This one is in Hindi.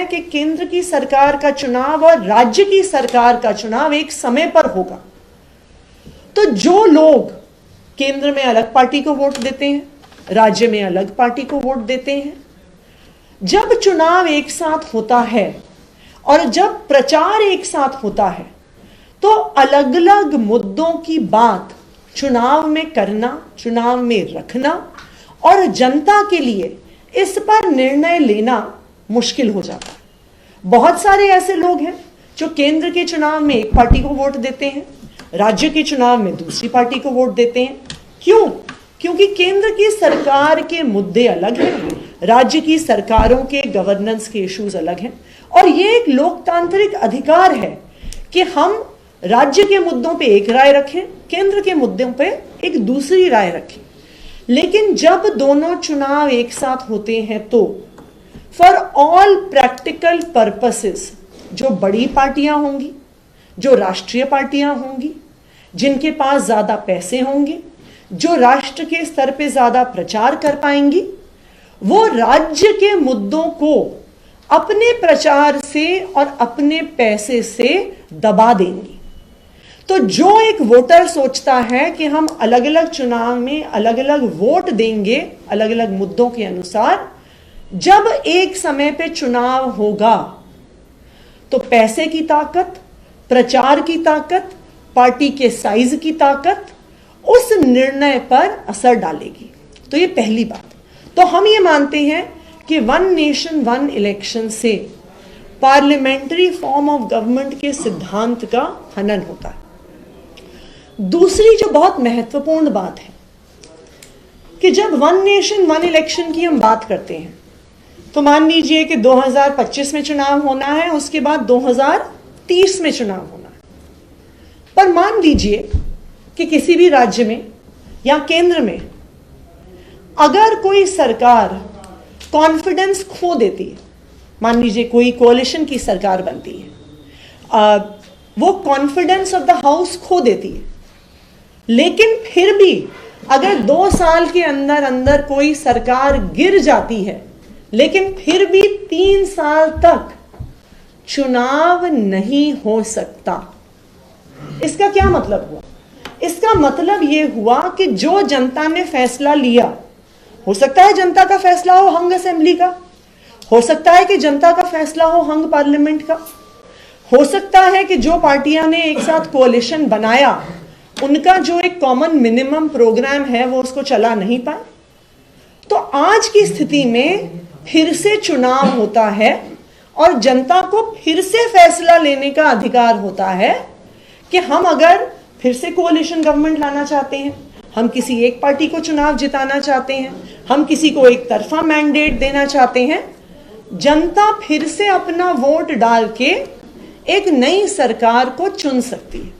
है कि केंद्र की सरकार का चुनाव और राज्य की सरकार का चुनाव एक समय पर होगा, तो जो लोग केंद्र में अलग पार्टी को वोट देते हैं, राज्य में अलग पार्टी को वोट देते हैं, जब चुनाव एक साथ होता है और जब प्रचार एक साथ होता है, तो अलग अलग मुद्दों की बात चुनाव में करना, चुनाव में रखना और जनता के लिए इस पर निर्णय लेना मुश्किल हो जाता है। बहुत सारे ऐसे लोग हैं जो केंद्र के चुनाव में एक पार्टी को वोट देते हैं, राज्य के चुनाव में दूसरी पार्टी को वोट देते हैं। क्यों? क्योंकि केंद्र की सरकार के मुद्दे अलग हैं, राज्य की सरकारों के गवर्नेंस के इश्यूज अलग हैं, और ये एक लोकतांत्रिक अधिकार है कि हम राज्य के मुद्दों पे एक राय रखें, केंद्र के मुद्दों पे एक दूसरी राय रखें। लेकिन जब दोनों चुनाव एक साथ होते हैं तो फॉर ऑल प्रैक्टिकल पर्पसेस जो बड़ी पार्टियां होंगी, जो राष्ट्रीय पार्टियां होंगी, जिनके पास ज्यादा पैसे होंगे, जो राष्ट्र के स्तर पे ज्यादा प्रचार कर पाएंगी, वो राज्य के मुद्दों को अपने प्रचार से और अपने पैसे से दबा देंगी। तो जो एक वोटर सोचता है कि हम अलग अलग चुनाव में अलग अलग वोट देंगे अलग अलग मुद्दों के अनुसार, जब एक समय पे चुनाव होगा तो पैसे की ताकत, प्रचार की ताकत, पार्टी के साइज की ताकत उस निर्णय पर असर डालेगी। तो ये पहली बात। तो हम ये मानते हैं कि वन नेशन वन इलेक्शन से पार्लियामेंट्री फॉर्म ऑफ गवर्नमेंट के सिद्धांत का हनन होता है। दूसरी जो बहुत महत्वपूर्ण बात है कि जब वन नेशन वन इलेक्शन की हम बात करते हैं, तो मान लीजिए कि 2025 में चुनाव होना है, उसके बाद 2030 में चुनाव होना है। पर मान लीजिए कि किसी भी राज्य में या केंद्र में अगर कोई सरकार कॉन्फिडेंस खो देती है, मान लीजिए कोई कोalition की सरकार बनती है, वो कॉन्फिडेंस ऑफ द हाउस खो देती है, लेकिन फिर भी अगर 2 साल के अंदर अंदर कोई सरकार गिर जाती है, लेकिन फिर भी 3 साल तक चुनाव नहीं हो सकता। इसका क्या मतलब हुआ? इसका मतलब यह हुआ कि जो जनता ने फैसला लिया, हो सकता है जनता का फैसला हो हंग असेंबली का, हो सकता है कि जनता का फैसला हो हंग पार्लियामेंट का, हो सकता है कि जो पार्टियां ने एक साथ कोalition बनाया उनका जो एक कॉमन मिनिमम प्रोग्राम है वो उसको चला नहीं पाए। तो आज की स्थिति में फिर से चुनाव होता है और जनता को फिर से फैसला लेने का अधिकार होता है कि हम अगर फिर से कोalition गवर्नमेंट लाना चाहते हैं, हम किसी एक पार्टी को चुनाव जिताना चाहते हैं, हम किसी को एक तरफा मैंडेट देना चाहते हैं, जनता फिर से अपना वोट डाल के एक नई सरकार को चुन सकती है।